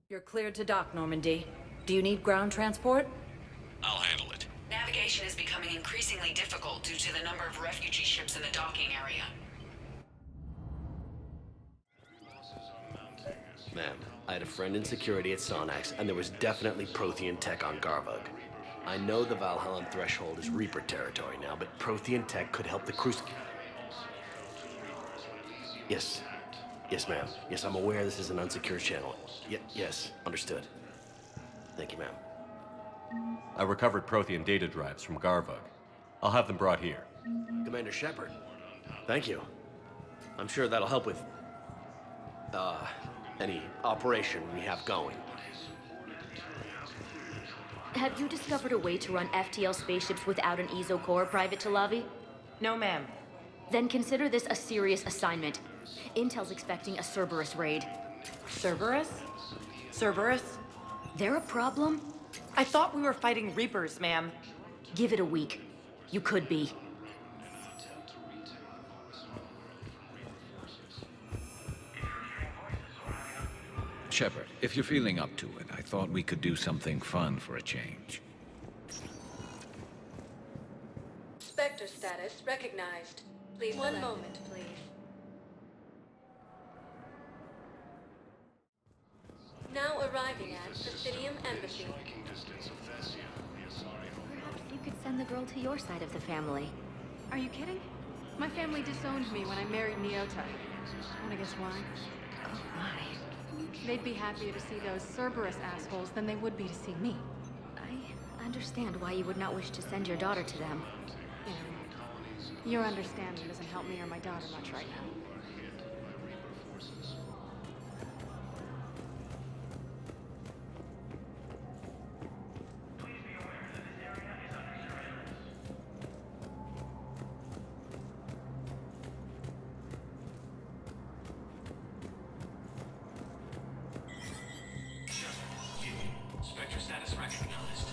You're cleared to dock, Normandy. Do you need ground transport? I'll handle it. Navigation is becoming increasingly difficult due to the number of refugee ships in the docking area. Ma'am, I had a friend in security at Sonax, and there was definitely Prothean tech on Garvug. I know the Valhallan threshold is Reaper territory now, but Prothean tech could help the Yes. Yes, ma'am. Yes, I'm aware this is an unsecured channel. Yes, understood. Thank you, ma'am. I recovered Prothean data drives from Garvug. I'll have them brought here. Commander Shepard, thank you. I'm sure that'll help with, any operation we have going. Have you discovered a way to run FTL spaceships without an EZO core, Private Talavi? No, ma'am. Then consider this a serious assignment. Intel's expecting a Cerberus raid. Cerberus? Cerberus? They're a problem? I thought we were fighting Reapers, ma'am. Give it a week. You could be. Shepard, if you're feeling up to it, I thought we could do something fun for a change. Spectre status recognized. Please, one moment, please. Now arriving at Presidium Embassy. Perhaps you could send the girl to your side of the family. Are you kidding? My family disowned me when I married Nyota. Wanna guess why? Oh my. They'd be happier to see those Cerberus assholes than they would be to see me. I understand why you would not wish to send your daughter to them. Yeah. Your understanding doesn't help me or my daughter much right now. Spectre status recognized.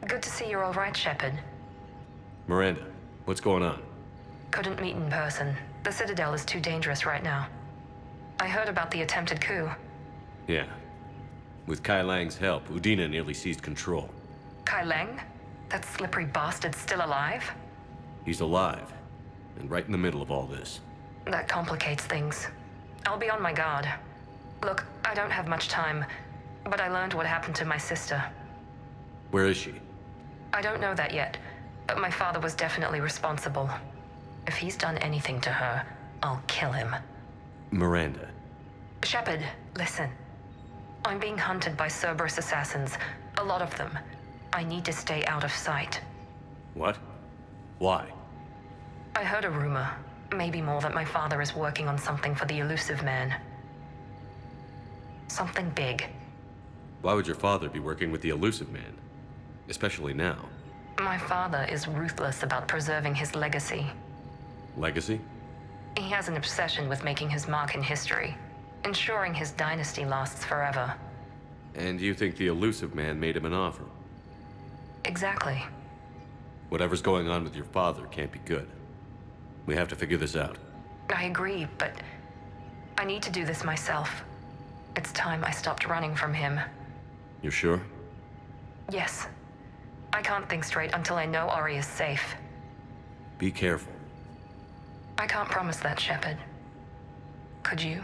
Good to see you're all right, Shepard. Miranda, what's going on? Couldn't meet in person. The Citadel is too dangerous right now. I heard about the attempted coup. Yeah. With Kai Lang's help, Udina nearly seized control. Kai Leng? That slippery bastard's still alive? He's alive, and right in the middle of all this. That complicates things. I'll be on my guard. Look, I don't have much time, but I learned what happened to my sister. Where is she? I don't know that yet, but my father was definitely responsible. If he's done anything to her, I'll kill him. Miranda. Shepard, listen. I'm being hunted by Cerberus assassins. A lot of them. I need to stay out of sight. What? Why? I heard a rumor, maybe more, that my father is working on something for the Elusive Man. Something big. Why would your father be working with the Elusive Man? Especially now. My father is ruthless about preserving his legacy. Legacy? He has an obsession with making his mark in history, ensuring his dynasty lasts forever. And you think the Elusive Man made him an offer? Exactly. Whatever's going on with your father can't be good. We have to figure this out. I agree, but I need to do this myself. It's time I stopped running from him. You're sure? Yes. I can't think straight until I know Ori is safe. Be careful. I can't promise that, Shepard. Could you?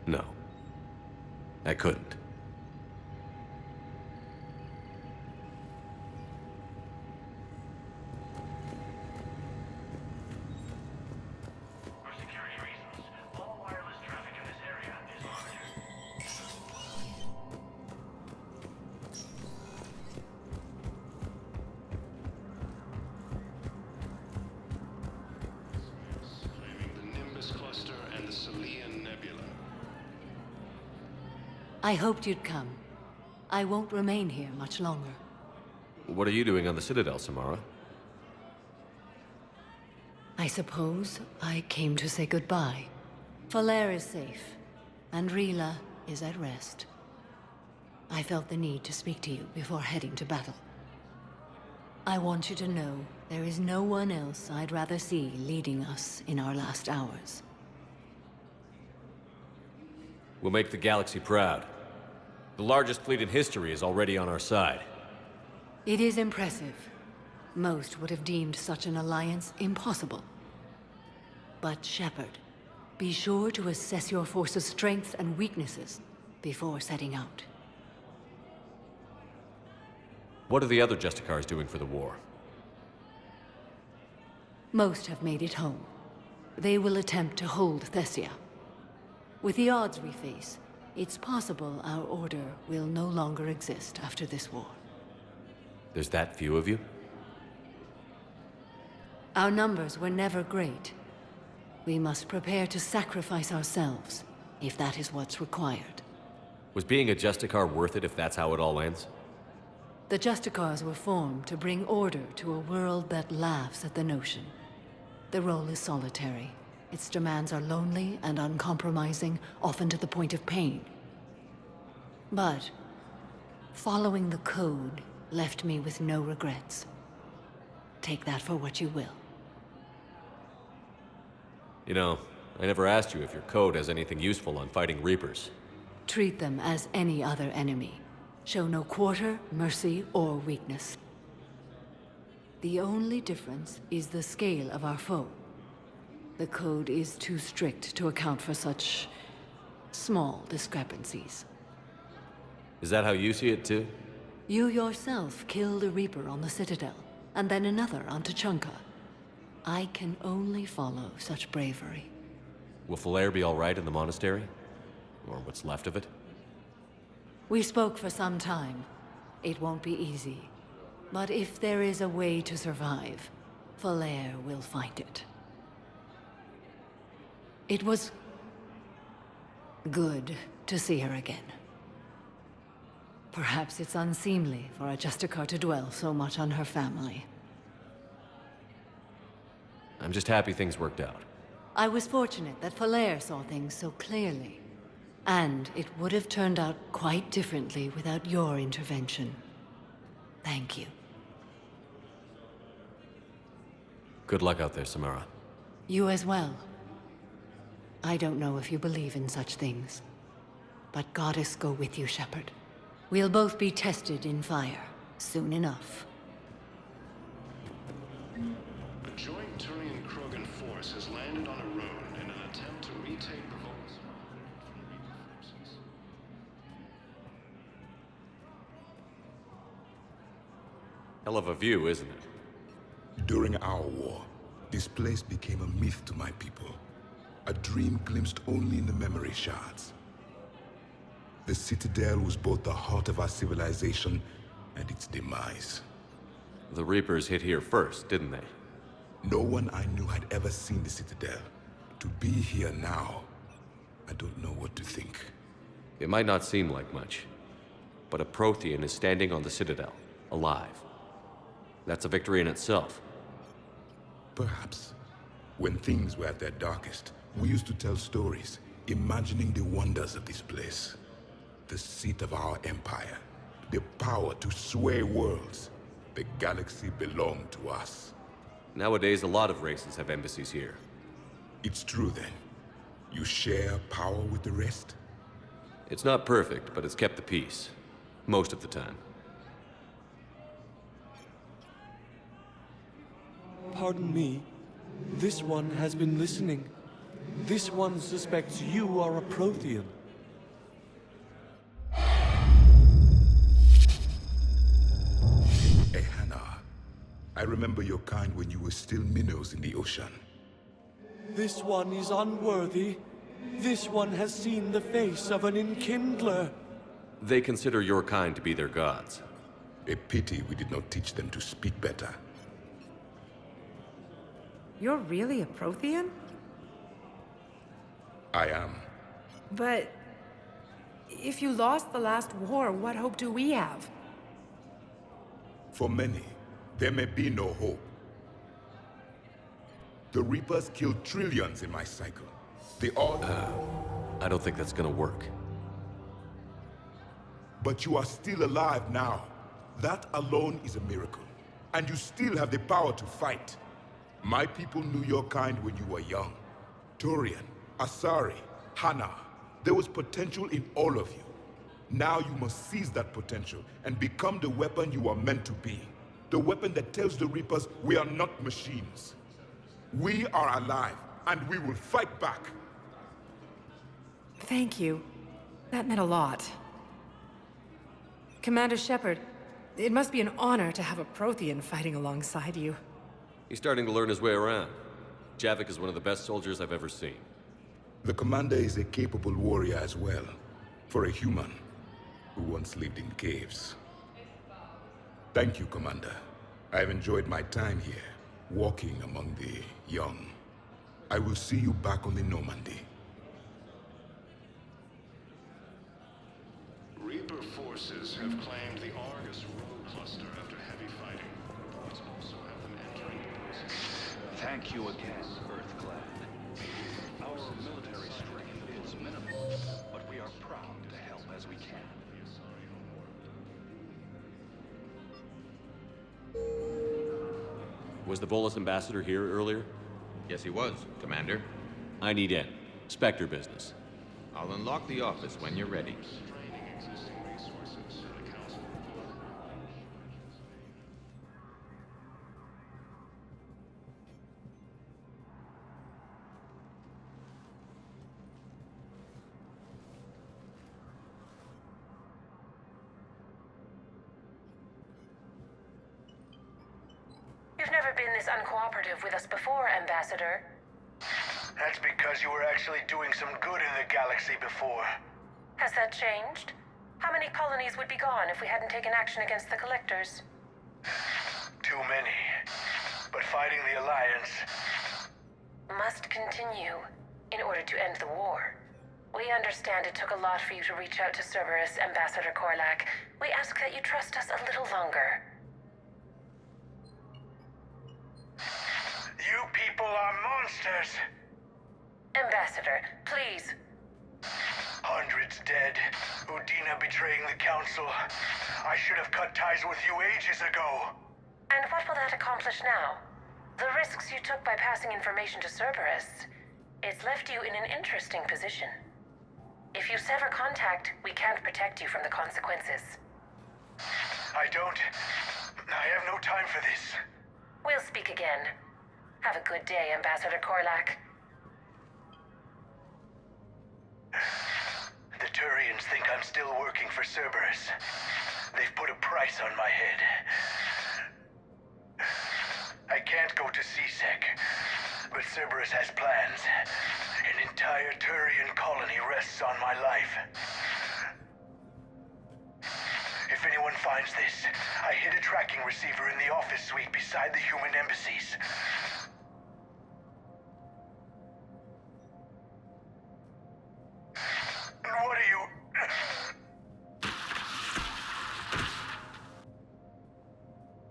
No. I couldn't. I hoped you'd come. I won't remain here much longer. What are you doing on the Citadel, Samara? I suppose I came to say goodbye. Falair is safe, and Rila is at rest. I felt the need to speak to you before heading to battle. I want you to know there is no one else I'd rather see leading us in our last hours. We'll make the galaxy proud. The largest fleet in history is already on our side. It is impressive. Most would have deemed such an alliance impossible. But Shepard, be sure to assess your force's strengths and weaknesses before setting out. What are the other Justicars doing for the war? Most have made it home. They will attempt to hold Thessia. With the odds we face, it's possible our order will no longer exist after this war. There's that few of you? Our numbers were never great. We must prepare to sacrifice ourselves, if that is what's required. Was being a Justicar worth it if that's how it all ends? The Justicars were formed to bring order to a world that laughs at the notion. The role is solitary. Its demands are lonely and uncompromising, often to the point of pain. But following the code left me with no regrets. Take that for what you will. You know, I never asked you if your code has anything useful on fighting Reapers. Treat them as any other enemy. Show no quarter, mercy, or weakness. The only difference is the scale of our foe. The code is too strict to account for such small discrepancies. Is that how you see it too? You yourself killed a Reaper on the Citadel, and then another on Tuchanka. I can only follow such bravery. Will Falair be all right in the monastery? Or what's left of it? We spoke for some time. It won't be easy. But if there is a way to survive, Falair will find it. It was good to see her again. Perhaps it's unseemly for a Justicar to dwell so much on her family. I'm just happy things worked out. I was fortunate that Falair saw things so clearly. And it would have turned out quite differently without your intervention. Thank you. Good luck out there, Samara. You as well. I don't know if you believe in such things, but Goddess go with you, Shepard. We'll both be tested in fire, soon enough. A joint Turian-Krogan force has landed on a road in an attempt to retake Provence. Hell of a view, isn't it? During our war, this place became a myth to my people. A dream glimpsed only in the memory shards. The Citadel was both the heart of our civilization and its demise. The Reapers hit here first, didn't they? No one I knew had ever seen the Citadel. To be here now, I don't know what to think. It might not seem like much, but a Prothean is standing on the Citadel, alive. That's a victory in itself. Perhaps. When things were at their darkest, we used to tell stories, imagining the wonders of this place. The seat of our empire, the power to sway worlds. The galaxy belonged to us. Nowadays, a lot of races have embassies here. It's true then. You share power with the rest? It's not perfect, but it's kept the peace. Most of the time. Pardon me. This one has been listening. This one suspects you are a Prothean. Ehana, I remember your kind when you were still minnows in the ocean. This one is unworthy. This one has seen the face of an enkindler. They consider your kind to be their gods. A pity we did not teach them to speak better. You're really a Prothean? I am. But if you lost the last war, what hope do we have? For many, there may be no hope. The Reapers killed trillions in my cycle. They all... I don't think that's gonna work. But you are still alive now. That alone is a miracle. And you still have the power to fight. My people knew your kind when you were young. Turian, Asari, Hana. There was potential in all of you. Now you must seize that potential and become the weapon you are meant to be. The weapon that tells the Reapers we are not machines. We are alive, and we will fight back. Thank you. That meant a lot. Commander Shepard, it must be an honor to have a Prothean fighting alongside you. He's starting to learn his way around. Javik is one of the best soldiers I've ever seen. The commander is a capable warrior as well, for a human who once lived in caves. Thank you, Commander. I've enjoyed my time here, walking among the young. I will see you back on the Normandy. Reaper forces have claimed the Argus road cluster after heavy fighting. Reports also have them entering the prison. Thank you again, Earthclad. Our military strength is minimal, but we are proud to help as we can. Was the Volus ambassador here earlier? Yes, he was, Commander. I need in. Spectre business. I'll unlock the office when you're ready. Straining existing resources at a council. You've never been this uncooperative with us before, Ambassador. That's because you were actually doing some good in the galaxy before. Has that changed? How many colonies would be gone if we hadn't taken action against the Collectors? Too many. But fighting the Alliance... Must continue in order to end the war. We understand it took a lot for you to reach out to Cerberus, Ambassador Korlak. We ask that you trust us a little longer. You people are monsters! Ambassador, please. Hundreds dead. Udina betraying the Council. I should have cut ties with you ages ago. And what will that accomplish now? The risks you took by passing information to Cerberus, it's left you in an interesting position. If you sever contact, we can't protect you from the consequences. I have no time for this. We'll speak again. Have a good day, Ambassador Korlak. The Turians think I'm still working for Cerberus. They've put a price on my head. I can't go to C-Sec, but Cerberus has plans. An entire Turian colony rests on my life. If anyone finds this, I hid a tracking receiver in the office suite beside the human embassies. And what are you...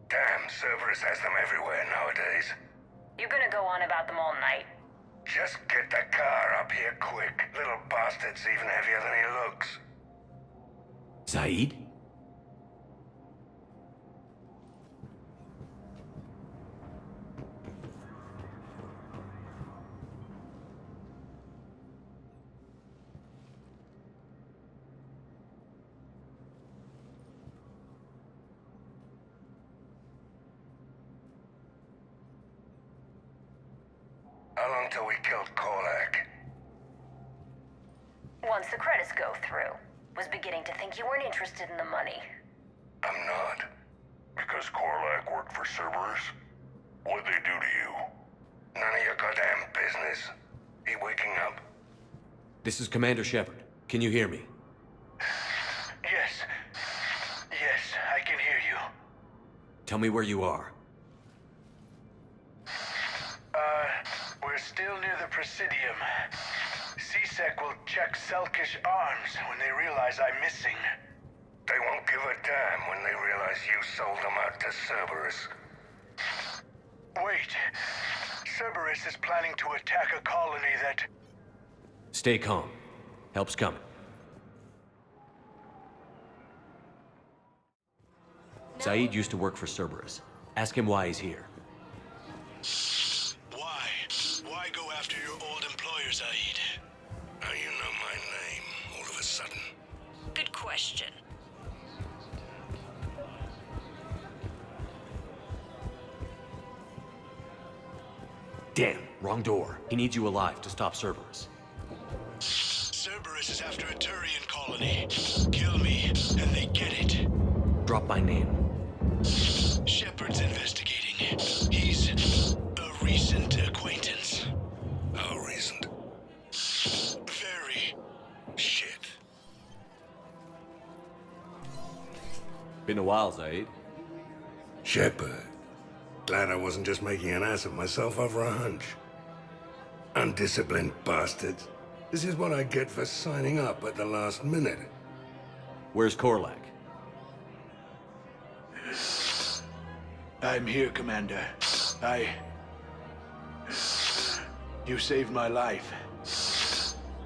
Damn, Cerberus has them everywhere nowadays. You gonna go on about them all night? Just get the car up here quick. Little bastard's even heavier than he looks. Saeed? How long till we killed Korlak? Once the credits go through. Was beginning to think you weren't interested in the money. I'm not. Because Korlak worked for Cerberus? What'd they do to you? None of your goddamn business. He waking up? This is Commander Shepard. Can you hear me? Yes. Yes, I can hear you. Tell me where you are. We're still near the Presidium. C-Sec C-Sec will check Selkish arms when they realize I'm missing. They won't give a damn when they realize you sold them out to Cerberus. Wait. Cerberus is planning to attack a colony that... Stay calm. Help's coming. Zaid used to work for Cerberus. Ask him why he's here. Why? Why go after your old employer, Zaid? How you know my name all of a sudden? Good question. Damn, wrong door. He needs you alive to stop Cerberus. Cerberus is after a Turian colony. Kill me, and they get it. Drop my name. Shepard's investigating. He's a recent acquaintance. How recent? Very. Shit. Been a while, Zaid. Shepard. Glad I wasn't just making an ass of myself over a hunch. Undisciplined bastards. This is what I get for signing up at the last minute. Where's Korlak? I'm here, Commander. You saved my life.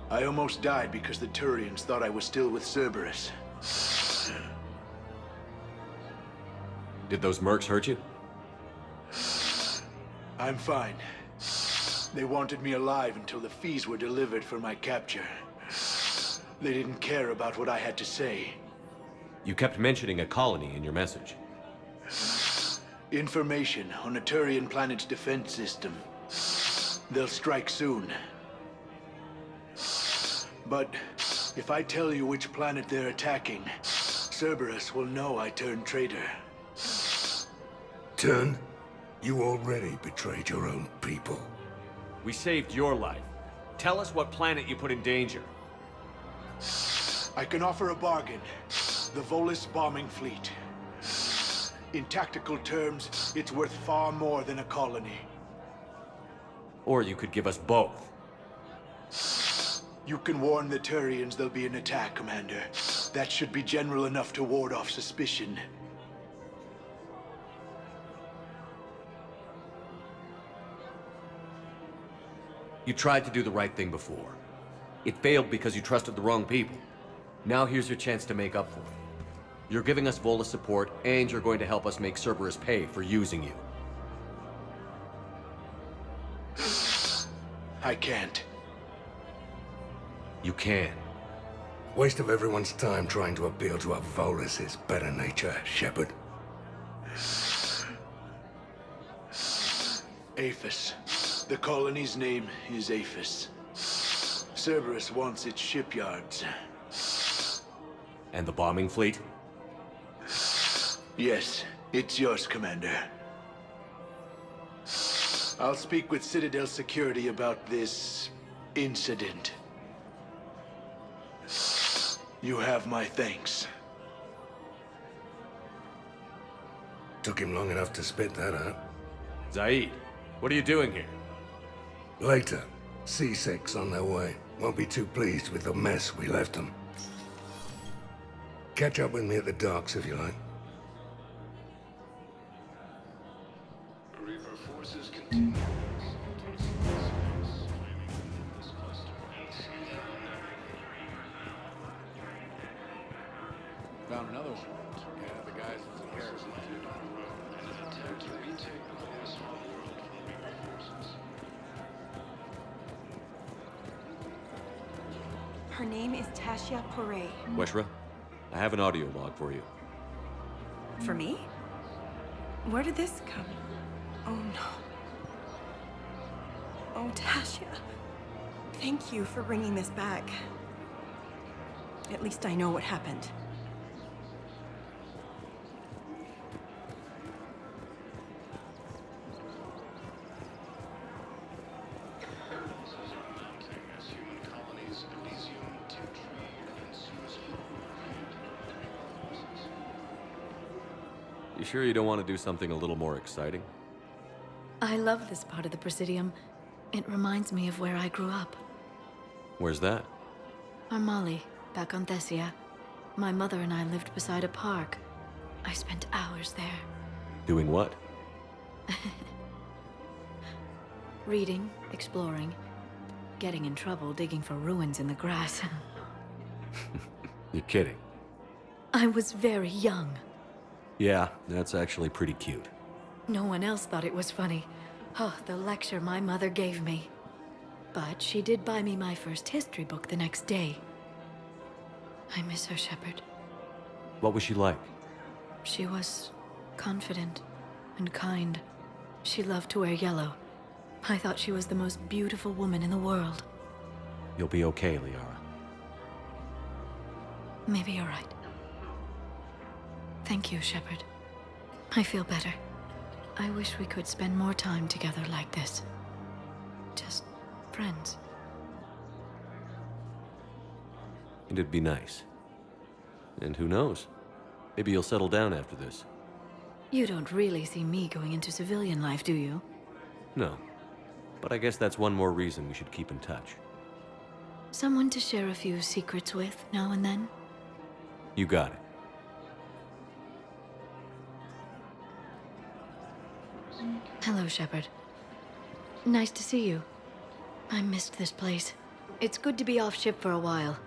I almost died because the Turians thought I was still with Cerberus. Did those mercs hurt you? I'm fine. They wanted me alive until the fees were delivered for my capture. They didn't care about what I had to say. You kept mentioning a colony in your message. Information on a Turian planet's defense system. They'll strike soon. But if I tell you which planet they're attacking, Cerberus will know I turned traitor. Turned? You already betrayed your own people. We saved your life. Tell us what planet you put in danger. I can offer a bargain. The Volus bombing fleet. In tactical terms, it's worth far more than a colony. Or you could give us both. You can warn the Turians there'll be an attack, Commander. That should be general enough to ward off suspicion. You tried to do the right thing before. It failed because you trusted the wrong people. Now here's your chance to make up for it. You're giving us Volus support, and you're going to help us make Cerberus pay for using you. I can't. You can. Waste of everyone's time trying to appeal to a Volus's better nature, Shepard. Aphis. The colony's name is Aphis. Cerberus wants its shipyards. And the bombing fleet? Yes, it's yours, Commander. I'll speak with Citadel security about this incident. You have my thanks. Took him long enough to spit that out. Zaid, what are you doing here? Later. C-Sec's on their way. Won't be too pleased with the mess we left them. Catch up with me at the docks if you like. Reaper forces continue. Found another one. Yeah, the guys was in Harrison too. And an attempt to retake the Volus homeworld from Reaper forces. Her name is Tasha Poray. Weshra, I have an audio log for you. For me? Where did this come? Oh no. Oh, Tasha. Thank you for bringing this back. At least I know what happened. You sure you don't want to do something a little more exciting? I love this part of the Presidium. It reminds me of where I grew up. Where's that? Armali, back on Thessia. My mother and I lived beside a park. I spent hours there. Doing what? Reading, exploring, getting in trouble digging for ruins in the grass. You're kidding. I was very young. Yeah, that's actually pretty cute. No one else thought it was funny. Oh, the lecture my mother gave me. But she did buy me my first history book the next day. I miss her, Shepard. What was she like? She was confident and kind. She loved to wear yellow. I thought she was the most beautiful woman in the world. You'll be okay, Liara. Maybe you're right. Thank you, Shepard. I feel better. I wish we could spend more time together like this. Just friends. It'd be nice. And who knows? Maybe you'll settle down after this. You don't really see me going into civilian life, do you? No. But I guess that's one more reason we should keep in touch. Someone to share a few secrets with now and then? You got it. Hello, Shepard. Nice to see you. I missed this place. It's good to be off ship for a while.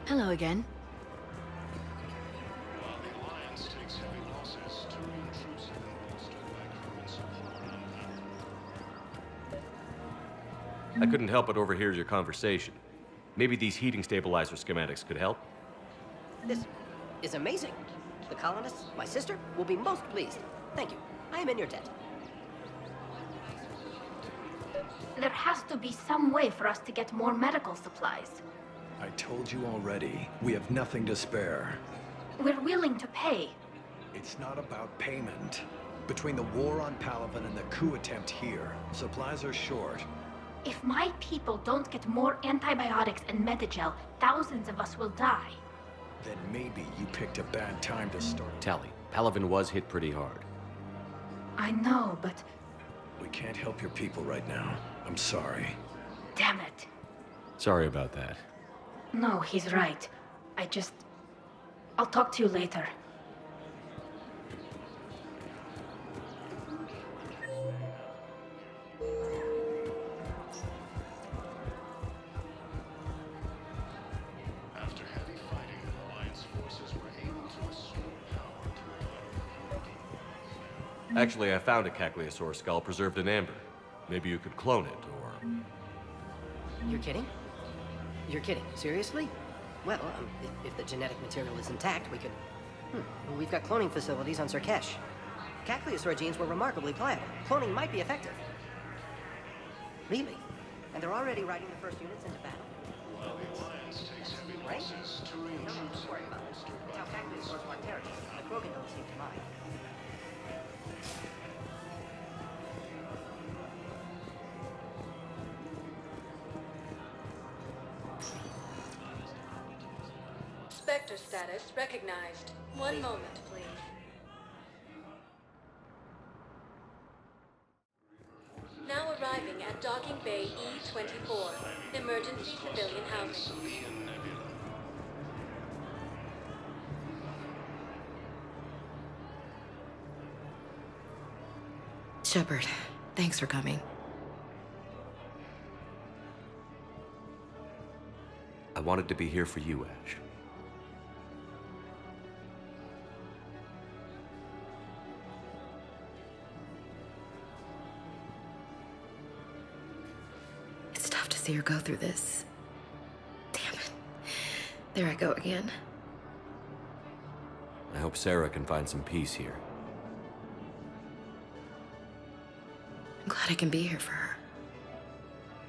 Hello again. While the Alliance takes heavy losses, Turian troops have been bolstered by crew and support. I couldn't help but overhear your conversation. Maybe these heating stabilizer schematics could help? This is amazing. The colonists, my sister, will be most pleased. Thank you. I am in your debt. There has to be some way for us to get more medical supplies. I told you already, we have nothing to spare. We're willing to pay. It's not about payment. Between the war on Palaven and the coup attempt here, supplies are short. If my people don't get more antibiotics and Medigel, thousands of us will die. Then maybe you picked a bad time to start. Tally, Palaven was hit pretty hard. I know, but... We can't help your people right now. I'm sorry. Damn it. Sorry about that. No, he's right. I'll talk to you later. After heavy fighting, Alliance forces were able to restore power to the Actually, I found a Cagliasaur skull preserved in amber. Maybe you could clone it, or... You're kidding? You're kidding. Seriously? Well, if the genetic material is intact, we could... We've got cloning facilities on Surkesh. Cagliasaur genes were remarkably pliable. Cloning might be effective. Really? And they're already riding the first units into battle. While the Alliance takes heavy losses, Turian troops Don't worry about it. It's how Cagliasaurs want territory. The Krogan don't seem to mind. Spectre status recognized. One moment, please. Now arriving at Docking Bay E-24. Emergency civilian housing. Shepard, thanks for coming. I wanted to be here for you, Ash. It's tough to see her go through this. Damn it. There I go again. I hope Sarah can find some peace here. I'm glad I can be here for her.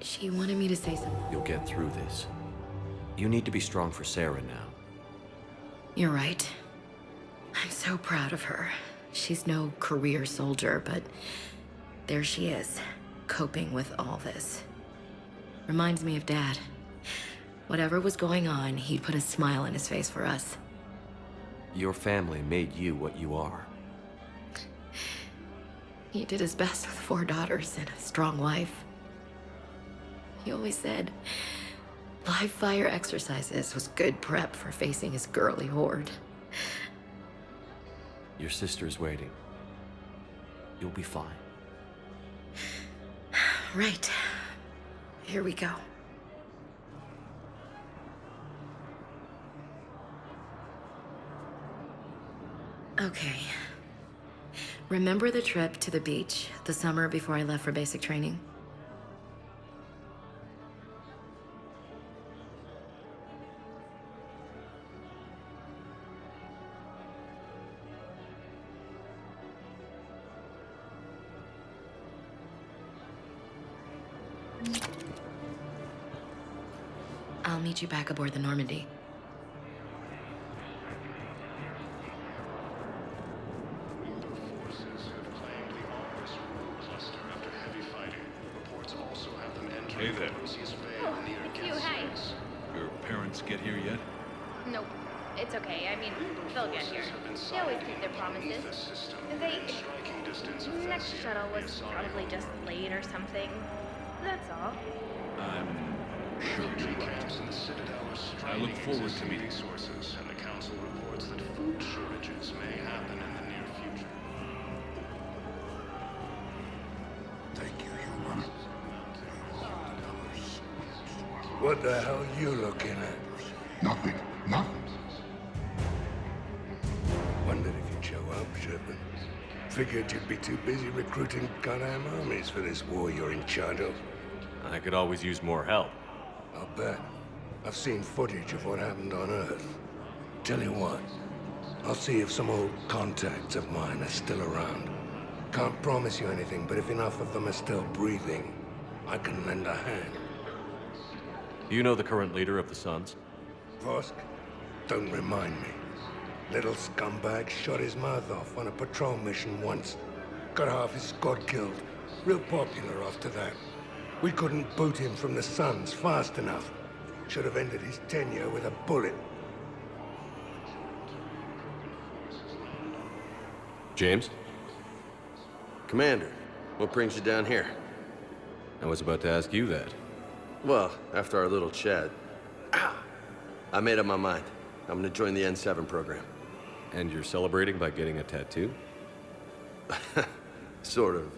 She wanted me to say something. You'll get through this. You need to be strong for Sarah now. You're right. I'm so proud of her. She's no career soldier, but there she is, coping with all this. Reminds me of Dad. Whatever was going on, he'd put a smile on his face for us. Your family made you what you are. He did his best with 4 daughters and a strong wife. He always said, Live fire exercises was good prep for facing his girly horde. Your sister's waiting. You'll be fine. Right. Here we go. Okay. Remember the trip to the beach the summer before I left for basic training? I'll meet you back aboard the Normandy. Hey there. Oh, it's you, hi. Your parents get here yet? Nope. It's okay. I mean, they'll get here. They always keep their promises. The next shuttle was probably just late or something. That's all. I'm sure you're right. I look forward to meeting sources, and the council reports that food shortages may happen in the near future. Thank you, human. What the hell are you looking at? Nothing. Nothing. Wondered if you'd show up, Shepard. Figured you'd be too busy recruiting goddamn armies for this war you're in charge of. I could always use more help. I'll bet. I've seen footage of what happened on Earth. Tell you what, I'll see if some old contacts of mine are still around. Can't promise you anything, but if enough of them are still breathing, I can lend a hand. You know the current leader of the Suns? Vosk? Don't remind me. Little scumbag shot his mouth off on a patrol mission once. Got half his squad killed. Real popular after that. We couldn't boot him from the Suns fast enough. Should have ended his tenure with a bullet. James? Commander, what brings you down here? I was about to ask you that. Well, after our little chat, I made up my mind. I'm gonna join the N7 program. And you're celebrating by getting a tattoo? Sort of.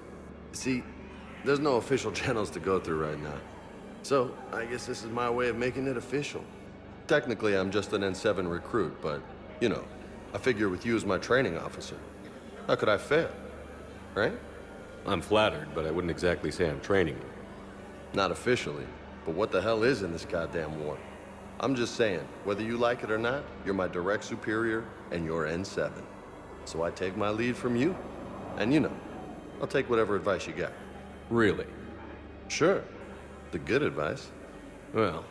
See, there's no official channels to go through right now. So, I guess this is my way of making it official. Technically, I'm just an N7 recruit, but, you know, I figure with you as my training officer, how could I fail? Right? I'm flattered, but I wouldn't exactly say I'm training you. Not officially, but what the hell is in this goddamn war? I'm just saying, whether you like it or not, you're my direct superior, and you're N7. So I take my lead from you. And you know, I'll take whatever advice you got. Really? Sure. The good advice. Well,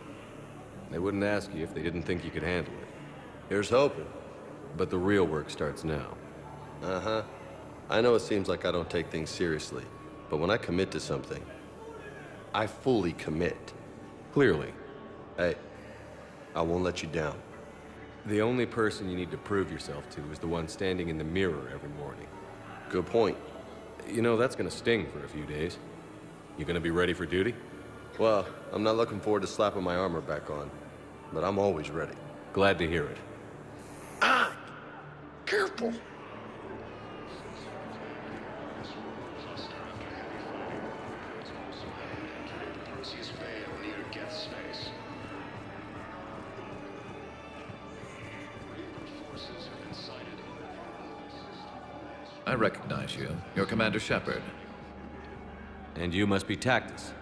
they wouldn't ask you if they didn't think you could handle it. Here's hoping. But the real work starts now. Uh-huh. I know it seems like I don't take things seriously, but when I commit to something, I fully commit. Clearly. Hey, I won't let you down. The only person you need to prove yourself to is the one standing in the mirror every morning. Good point. You know, that's gonna sting for a few days. You gonna be ready for duty? Well, I'm not looking forward to slapping my armor back on, but I'm always ready. Glad to hear it. Ah! Careful! I recognize you. You're Commander Shepard. And you must be Tactus.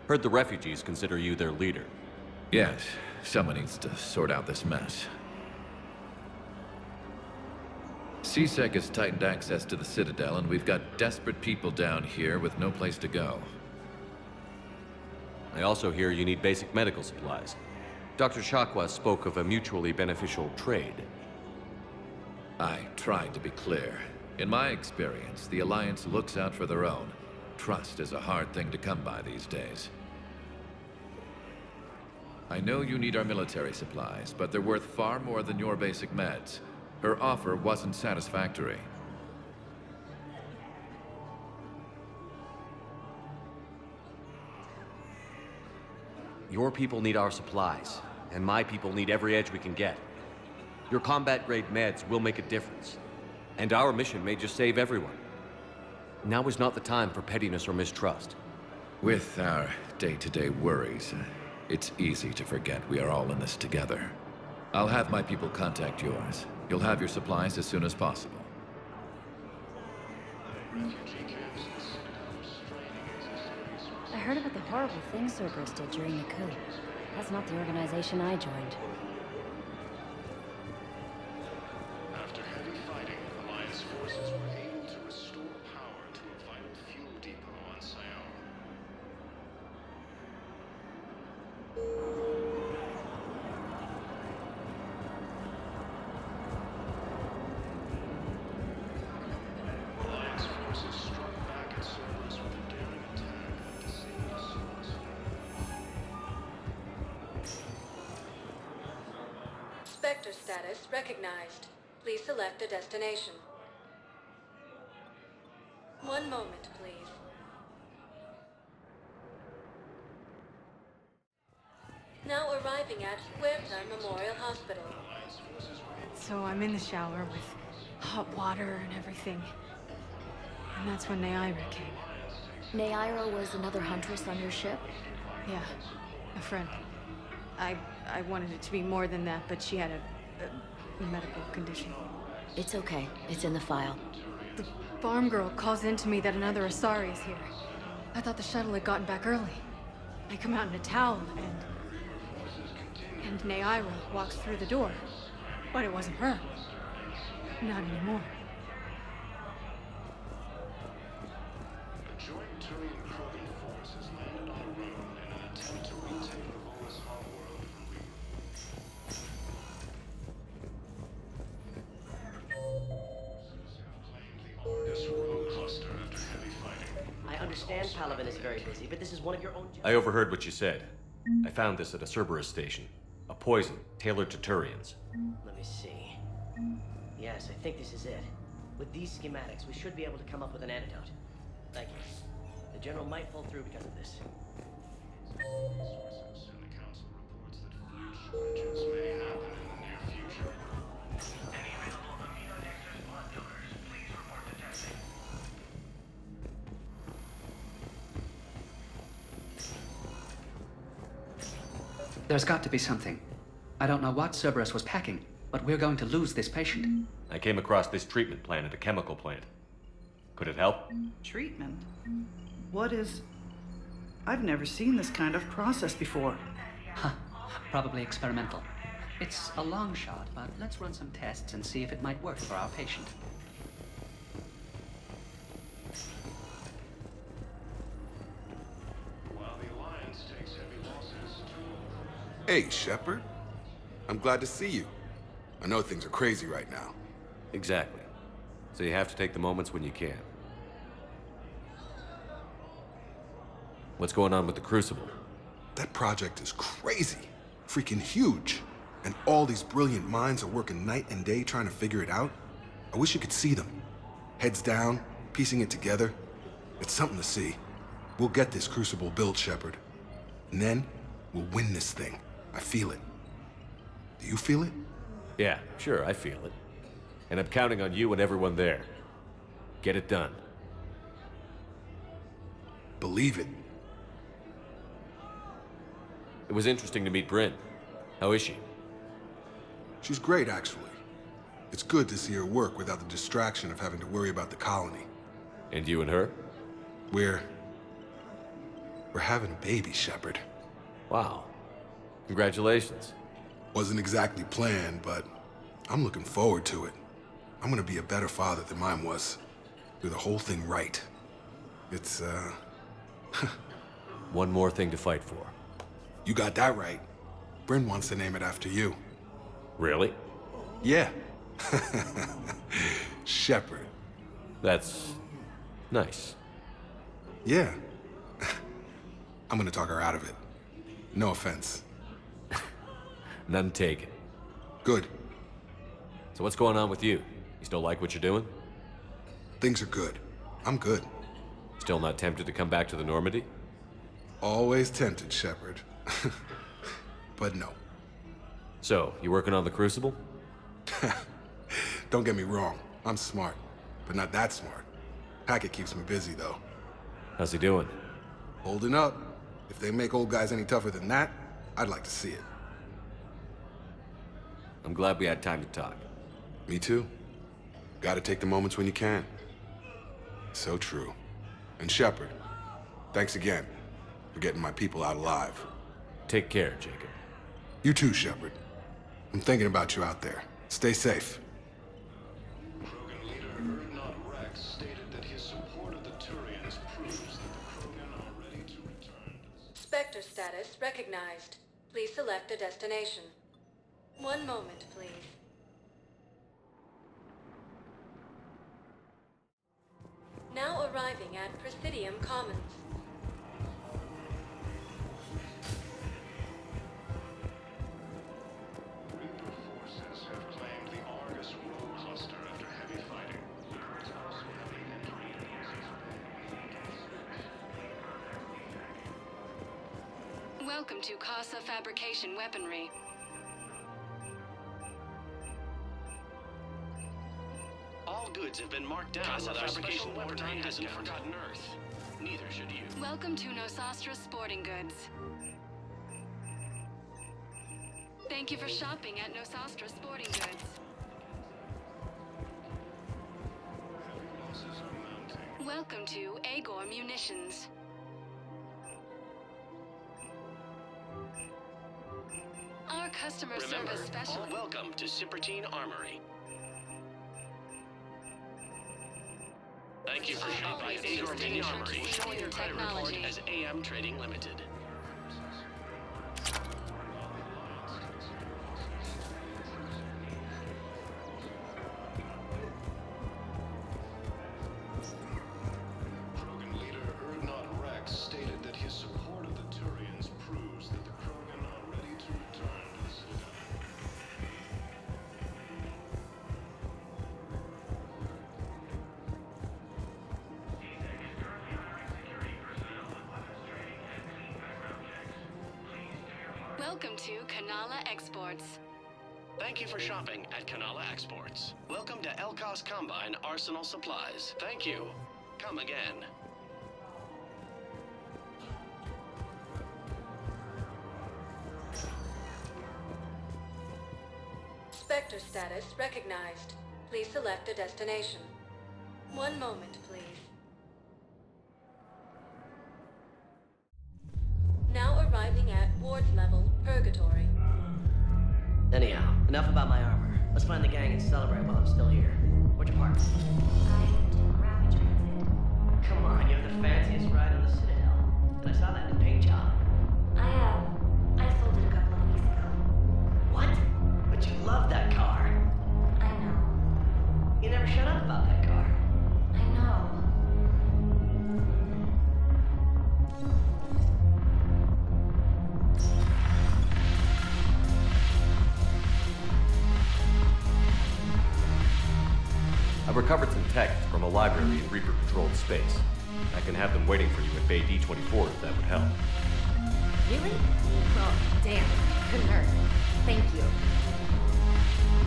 Heard the refugees consider you their leader. Yes, someone needs to sort out this mess. CSEC has tightened access to the Citadel, and we've got desperate people down here with no place to go. I also hear you need basic medical supplies. Dr. Chakwas spoke of a mutually beneficial trade. I tried to be clear. In my experience, the Alliance looks out for their own. Trust is a hard thing to come by these days. I know you need our military supplies, but they're worth far more than your basic meds. Her offer wasn't satisfactory. Your people need our supplies, and my people need every edge we can get. Your combat-grade meds will make a difference, and our mission may just save everyone. Now is not the time for pettiness or mistrust. With our day-to-day worries, it's easy to forget we are all in this together. I'll have my people contact yours. You'll have your supplies as soon as possible. I heard about the horrible things Cerberus did during the coup. That's not the organization I joined. After heavy fighting, Alliance forces were able to restore power to a vital fuel depot on Scion. Alliance forces struck back at Cerberus with a daring attack to save the source. Spectre status recognized. Please select a destination. One moment, please. Now arriving at Huerta Memorial Hospital. So I'm in the shower with hot water and everything. And that's when Naira came. Naira was another huntress on your ship? Yeah, a friend. I wanted it to be more than that, but she had a medical condition. It's okay. It's in the file. The farm girl calls in to me that another Asari is here. I thought the shuttle had gotten back early. I come out in a towel, and Naira walks through the door. But it wasn't her. Not anymore. A joint Turian Krogan force has landed on a road in an attempt to retake the Volus world from the Argus rogue cluster after heavy fighting. I understand Palaven is very busy, but this is one of your own... I overheard what you said. I found this at a Cerberus station. A poison tailored to Turians. Let me see. Yes, I think this is it. With these schematics, we should be able to come up with an antidote. Thank you. The General might fall through because of this. Sources in the Council reports that food shortages may happen in the near future. Any available immunodexter's blood donors, please report to testing. There's got to be something. I don't know what Cerberus was packing, but we're going to lose this patient. I came across this treatment plan at a chemical plant. Could it help? Treatment? What is... I've never seen this kind of process before. Huh. Probably experimental. It's a long shot, but let's run some tests and see if it might work for our patient. While the Alliance takes heavy losses, Hey, Shepard. I'm glad to see you. I know things are crazy right now. Exactly. So you have to take the moments when you can. What's going on with the Crucible? That project is crazy. Freaking huge. And all these brilliant minds are working night and day trying to figure it out. I wish you could see them. Heads down, piecing it together. It's something to see. We'll get this Crucible built, Shepard. And then, we'll win this thing. I feel it. Do you feel it? Yeah, sure, I feel it. And I'm counting on you and everyone there. Get it done. Believe it. It was interesting to meet Bryn. How is she? She's great, actually. It's good to see her work without the distraction of having to worry about the colony. And you and her? We're having a baby, Shepard. Wow. Congratulations. Wasn't exactly planned, but I'm looking forward to it. I'm gonna be a better father than mine was. Do the whole thing right. It's, One more thing to fight for. You got that right. Bryn wants to name it after you. Really? Yeah. Shepard. That's... nice. Yeah. I'm gonna talk her out of it. No offense. None taken. Good. So what's going on with you? You still like what you're doing? Things are good. I'm good. Still not tempted to come back to the Normandy? Always tempted, Shepard. But no. So, you working on the Crucible? Don't get me wrong, I'm smart, but not that smart. Hackett keeps me busy, though. How's he doing? Holding up. If they make old guys any tougher than that, I'd like to see it. I'm glad we had time to talk. Me too. Gotta take the moments when you can. So true. And Shepard, thanks again for getting my people out alive. Take care, Jacob. You too, Shepard. I'm thinking about you out there. Stay safe. Krogan leader Erdnot Rex stated that his support of the Turians proves that the Krogan are ready to return. Spectre status recognized. Please select a destination. One moment, please. Now arriving at Presidium Commons. Reaper forces have claimed the Argus rogue cluster after heavy fighting. It's also having entry into Welcome to Casa Fabrication Weaponry. All goods have been marked down with our special wartime discount. Forgotten Earth. Neither should you. Welcome to Nosastra Sporting Goods. Thank you for shopping at Nosastra Sporting Goods. Welcome to Agor Munitions. Our customer Remember, service special. all welcome to Cipertine Armory. Thank you for shopping at Agor Armory, showing your credit report as AM Trading Limited. Krogan leader Erdnot Rex stated that his support of the Turians proves that the Krogan are ready to return to the Citadel. Welcome to Kanala Exports. Thank you for shopping at Kanala Exports. Welcome to Elkos Combine Arsenal Supplies. Thank you. Come again. Spectre status recognized. Please select a destination. One moment, please. Now arriving at Ward Level, Purgatory. Anyhow, enough about my armor. Let's find the gang and celebrate while I'm still here. Where'd you park? Come on, you have the fanciest ride on the Citadel. And I saw that in the paint job. I sold it a couple of weeks ago. What? But you love that car. I know. You never shut up about that car. I know. I've recovered some tech from a library in Reaper-controlled space. I can have them waiting for you at Bay D-24 if that would help. Really? Oh, damn. Couldn't hurt. Thank you.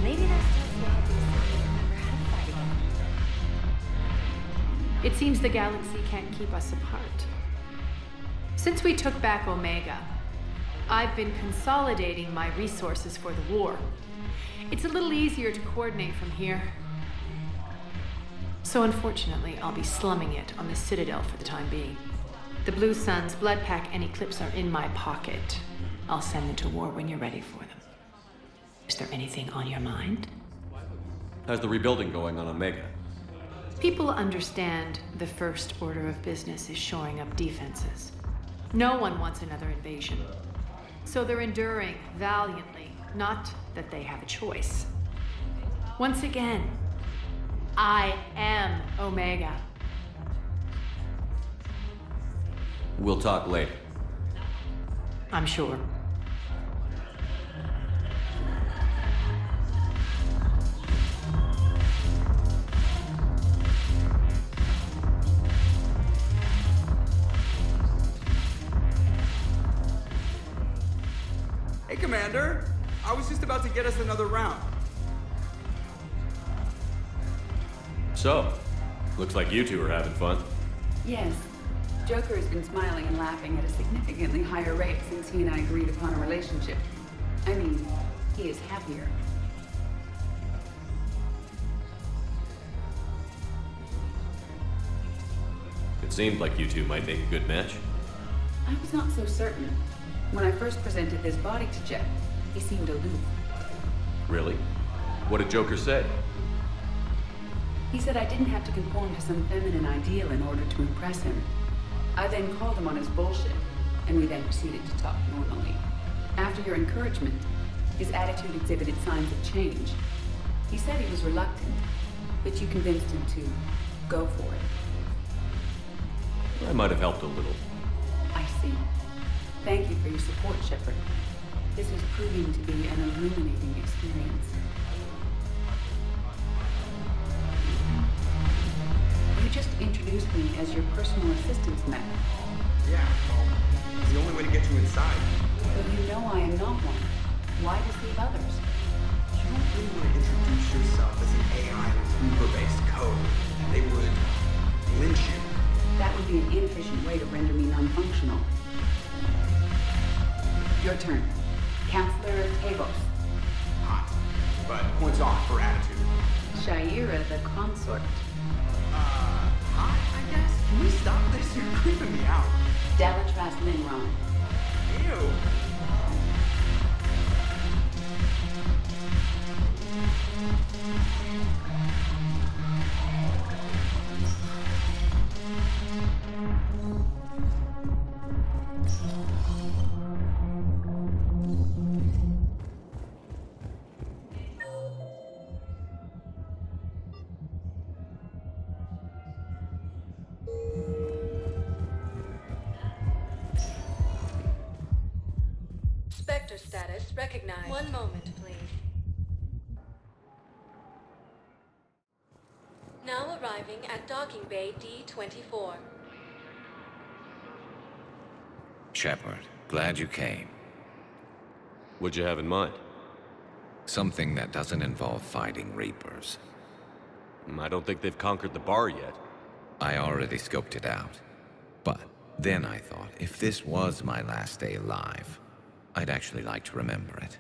Maybe that's just what I do so we remember how to fight again. It seems the galaxy can't keep us apart. Since we took back Omega, I've been consolidating my resources for the war. It's a little easier to coordinate from here. So unfortunately, I'll be slumming it on the Citadel for the time being. The Blue Suns, Bloodpack, and Eclipse are in my pocket. I'll send them to war when you're ready for them. Is there anything on your mind? How's the rebuilding going on Omega? People understand the first order of business is shoring up defenses. No one wants another invasion. So they're enduring valiantly, not that they have a choice. Once again, I am Omega. We'll talk later. I'm sure. Commander? I was just about to get us another round. So, looks like you two are having fun. Yes. Joker has been smiling and laughing at a significantly higher rate since he and I agreed upon a relationship. I mean, he is happier. It seemed like you two might make a good match. I was not so certain. When I first presented this body to Jeff, he seemed aloof. Really? What did Joker say? He said I didn't have to conform to some feminine ideal in order to impress him. I then called him on his bullshit, and we then proceeded to talk normally. After your encouragement, his attitude exhibited signs of change. He said he was reluctant, but you convinced him to go for it. I might have helped a little. I see. Thank you for your support, Shepard. This is proving to be an illuminating experience. You just introduced me as your personal assistant, Matt. Yeah, well, it's the only way to get you inside. But you know I am not one. Why deceive others? You don't really want to introduce yourself as an AI with Uber-based code. They would lynch you. That would be an inefficient way to render me non-functional. Your turn. Counselor Tavos. Hot, but points off for attitude. Shaira the consort. Hot, I guess? Can we stop this? You're creeping me out. Dalatras Linron. Ew. Spectre status recognized. One moment, please. Now arriving at docking bay D-24. Shepard, glad you came. What'd you have in mind? Something that doesn't involve fighting Reapers. I don't think they've conquered the bar yet. I already scoped it out. But then I thought, if this was my last day alive, I'd actually like to remember it.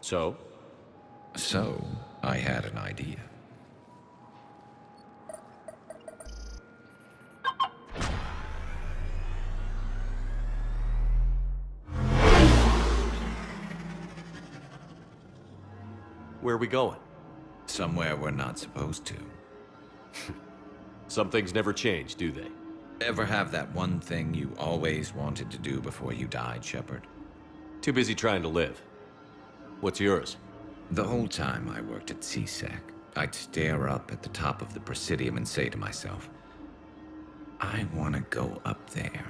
So? So, I had an idea. Where are we going? Somewhere we're not supposed to. Some things never change, do they? Ever have that one thing you always wanted to do before you died, Shepard? Too busy trying to live. What's yours? The whole time I worked at CSEC, I'd stare up at the top of the Presidium and say to myself, I want to go up there.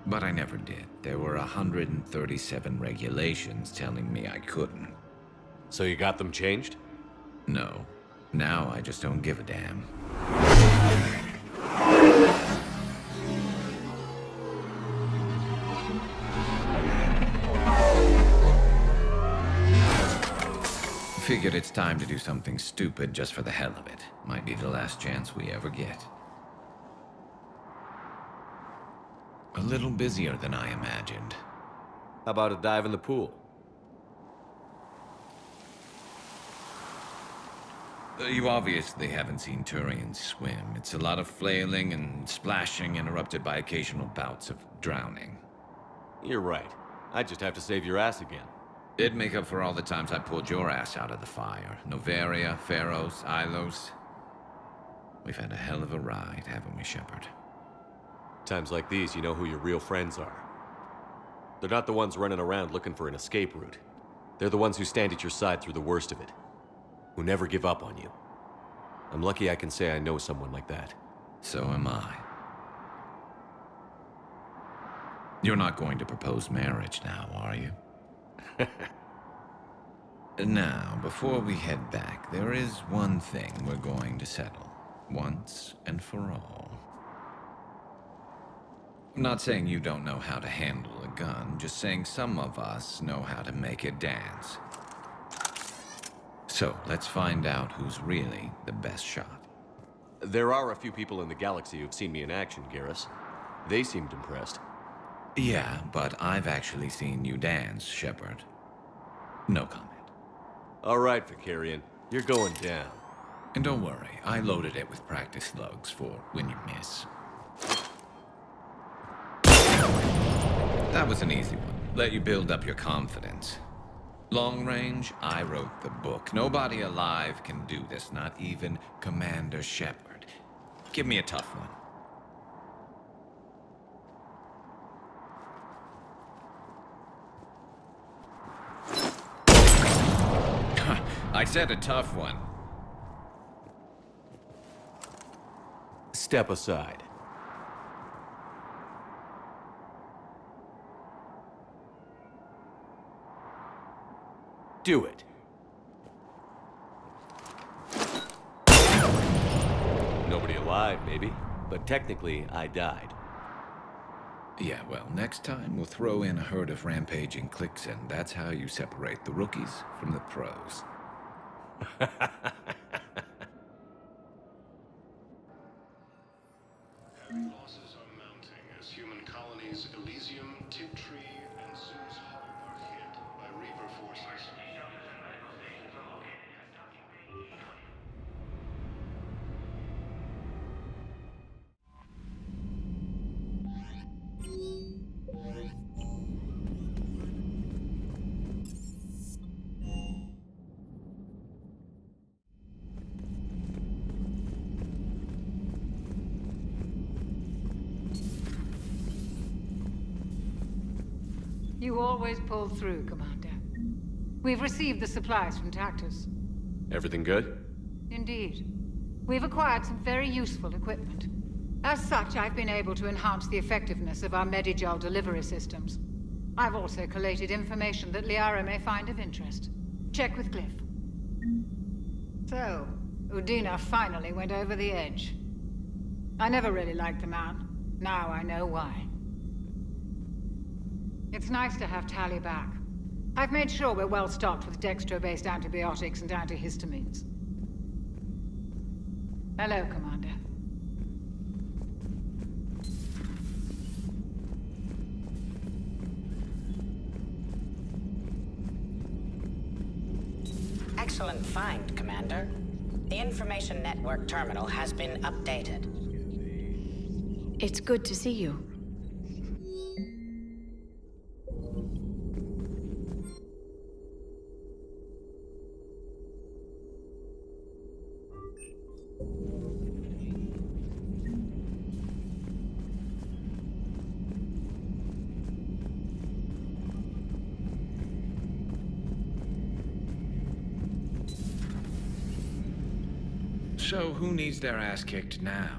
But I never did. There were 137 regulations telling me I couldn't. So you got them changed? No. Now I just don't give a damn. Figured it's time to do something stupid just for the hell of it. Might be the last chance we ever get. A little busier than I imagined. How about a dive in the pool? You obviously haven't seen Turians swim. It's a lot of flailing and splashing, interrupted by occasional bouts of drowning. You're right. I just have to save your ass again. It'd make up for all the times I pulled your ass out of the fire. Novaria, Pharos, Ilos. We've had a hell of a ride, haven't we, Shepard? Times like these, you know who your real friends are. They're not the ones running around looking for an escape route. They're the ones who stand at your side through the worst of it. Who never give up on you. I'm lucky I can say I know someone like that. So am I. You're not going to propose marriage now, are you? Now, before we head back, there is one thing we're going to settle. Once and for all. Not saying you don't know how to handle a gun, just saying some of us know how to make it dance. So, let's find out who's really the best shot. There are a few people in the galaxy who've seen me in action, Garrus. They seemed impressed. Yeah, but I've actually seen you dance, Shepard. No comment. All right, Vicarian. You're going down. And don't worry, I loaded it with practice slugs for when you miss. That was an easy one. Let you build up your confidence. Long range, I wrote the book. Nobody alive can do this, not even Commander Shepard. Give me a tough one. I said a tough one. Step aside. Do it. Nobody alive, maybe. But technically, I died. Yeah, well, next time we'll throw in a herd of rampaging cliques, and that's how you separate the rookies from the pros. Heavy losses are mounting as human colonies Elysium, Tiptree, and Zeus Hub are hit by Reaper forces. You always pull through, Commander. We've received the supplies from Tactus. Everything good? Indeed. We've acquired some very useful equipment. As such, I've been able to enhance the effectiveness of our Medigel delivery systems. I've also collated information that Liara may find of interest. Check with Cliff. So, Udina finally went over the edge. I never really liked the man. Now I know why. It's nice to have Tali back. I've made sure we're well stocked with dextro-based antibiotics and antihistamines. Hello, Commander. Excellent find, Commander. The information network terminal has been updated. It's good to see you. So, who needs their ass kicked now?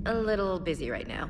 A little busy right now.